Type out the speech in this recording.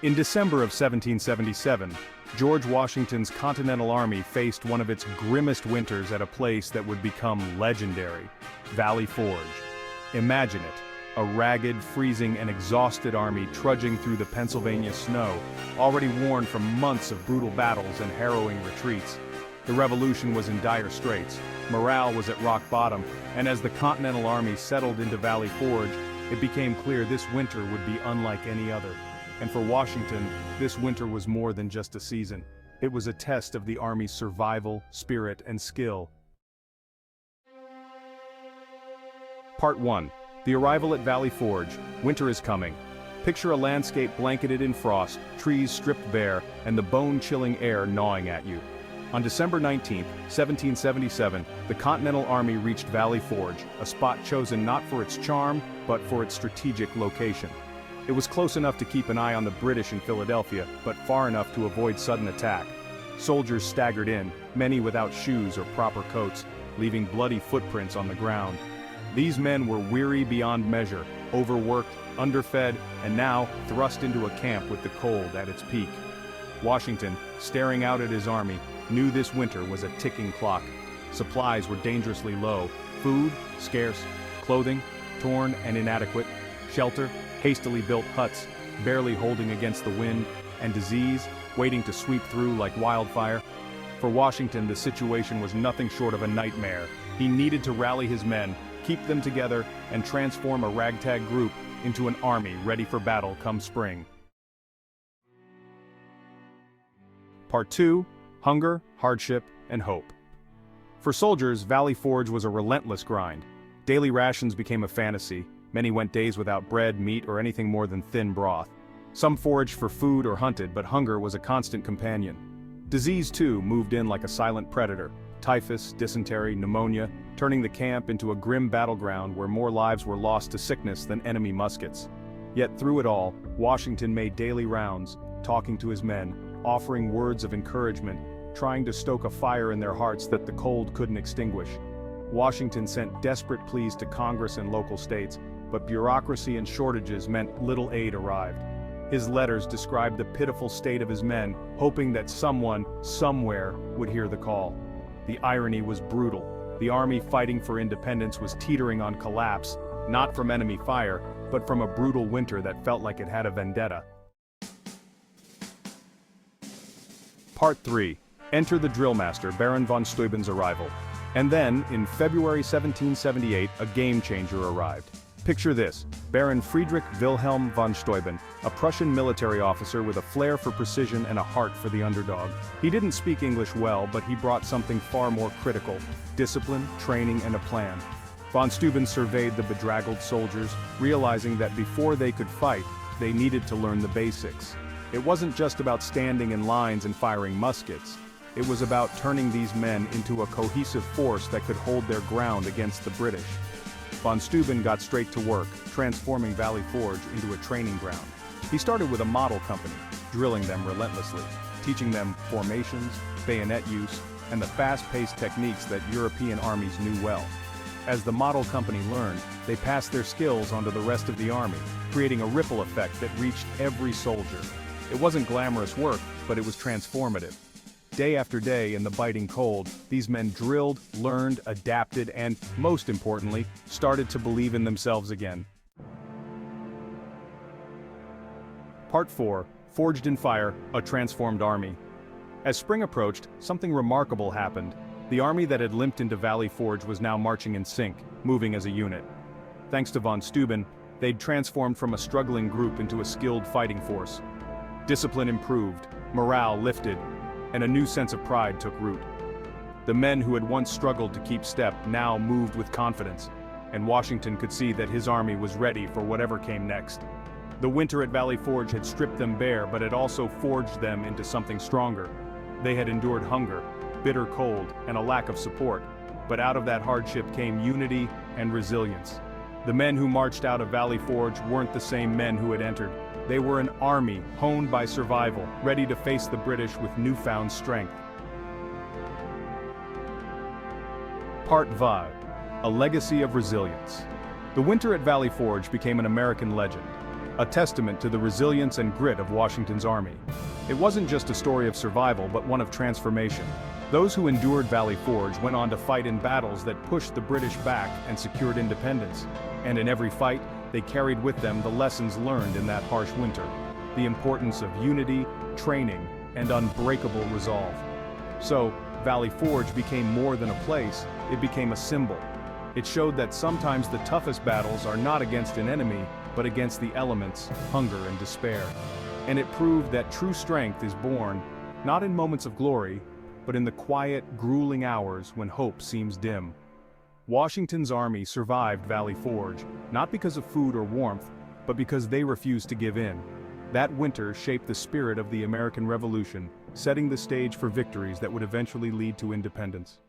In December of 1777, George Washington's Continental Army faced one of its grimmest winters at a place that would become legendary, Valley Forge. Imagine it, a ragged, freezing, and exhausted army trudging through the Pennsylvania snow, already worn from months of brutal battles and harrowing retreats. The Revolution was in dire straits, morale was at rock bottom, and as the Continental Army settled into Valley Forge, it became clear this winter would be unlike any other. And for Washington, this winter was more than just a season. It was a test of the Army's survival, spirit, and skill. Part 1. The arrival at Valley Forge. Winter is coming. Picture a landscape blanketed in frost, trees stripped bare, and the bone-chilling air gnawing at you. On December 19, 1777, the Continental Army reached Valley Forge, a spot chosen not for its charm, but for its strategic location. It was close enough to keep an eye on the British in Philadelphia, but far enough to avoid sudden attack. Soldiers staggered in, many without shoes or proper coats, leaving bloody footprints on the ground. These men were weary beyond measure, overworked, underfed, and now thrust into a camp with the cold at its peak. Washington, staring out at his army, knew this winter was a ticking clock. Supplies were dangerously low, food scarce, clothing torn and inadequate, shelter hastily built huts, barely holding against the wind, and disease waiting to sweep through like wildfire. For Washington, the situation was nothing short of a nightmare. He needed to rally his men, keep them together, and transform a ragtag group into an army ready for battle come spring. Part 2. Hunger, hardship, and hope. For soldiers, Valley Forge was a relentless grind. Daily rations became a fantasy. Many went days without bread, meat, or anything more than thin broth. Some foraged for food or hunted, but hunger was a constant companion. Disease, too, moved in like a silent predator. Typhus, dysentery, pneumonia, turning the camp into a grim battleground where more lives were lost to sickness than enemy muskets. Yet through it all, Washington made daily rounds, talking to his men, offering words of encouragement, trying to stoke a fire in their hearts that the cold couldn't extinguish. Washington sent desperate pleas to Congress and local states, but bureaucracy and shortages meant little aid arrived. His letters described the pitiful state of his men, hoping that someone, somewhere, would hear the call. The irony was brutal. The army fighting for independence was teetering on collapse, not from enemy fire, but from a brutal winter that felt like it had a vendetta. Part 3. Enter the drill master, Baron von Steuben's arrival. And then, in February 1778, a game changer arrived. Picture this, Baron Friedrich Wilhelm von Steuben, a Prussian military officer with a flair for precision and a heart for the underdog. He didn't speak English well, but he brought something far more critical: discipline, training, and a plan. Von Steuben surveyed the bedraggled soldiers, realizing that before they could fight, they needed to learn the basics. It wasn't just about standing in lines and firing muskets. It was about turning these men into a cohesive force that could hold their ground against the British. Von Steuben got straight to work, transforming Valley Forge into a training ground. He started with a model company, drilling them relentlessly, teaching them formations, bayonet use, and the fast-paced techniques that European armies knew well. As the model company learned, they passed their skills onto the rest of the army, creating a ripple effect that reached every soldier. It wasn't glamorous work, but it was transformative. Day after day in the biting cold, these men drilled, learned, adapted, and, most importantly, started to believe in themselves again. Part 4. Forged in Fire, a Transformed Army. As spring approached, something remarkable happened. The army that had limped into Valley Forge was now marching in sync, moving as a unit. Thanks to von Steuben, they'd transformed from a struggling group into a skilled fighting force. Discipline improved, morale lifted, and a new sense of pride took root. The men who had once struggled to keep step now moved with confidence, and Washington could see that his army was ready for whatever came next. The winter at Valley Forge had stripped them bare, but had also forged them into something stronger. They had endured hunger, bitter cold, and a lack of support, but out of that hardship came unity and resilience. The men who marched out of Valley Forge weren't the same men who had entered. They were an army honed by survival, ready to face the British with newfound strength. Part 5. A Legacy of Resilience. The winter at Valley Forge became an American legend. a testament to the resilience and grit of Washington's army. It wasn't just a story of survival but one of transformation. Those who endured Valley Forge went on to fight in battles that pushed the British back and secured independence. And in every fight, they carried with them the lessons learned in that harsh winter. The importance of unity, training, and unbreakable resolve. So, Valley Forge became more than a place, it became a symbol. It showed that sometimes the toughest battles are not against an enemy, but against the elements, hunger and despair. And it proved that true strength is born, not in moments of glory, but in the quiet, grueling hours when hope seems dim. Washington's army survived Valley Forge, not because of food or warmth, but because they refused to give in. That winter shaped the spirit of the American Revolution, setting the stage for victories that would eventually lead to independence.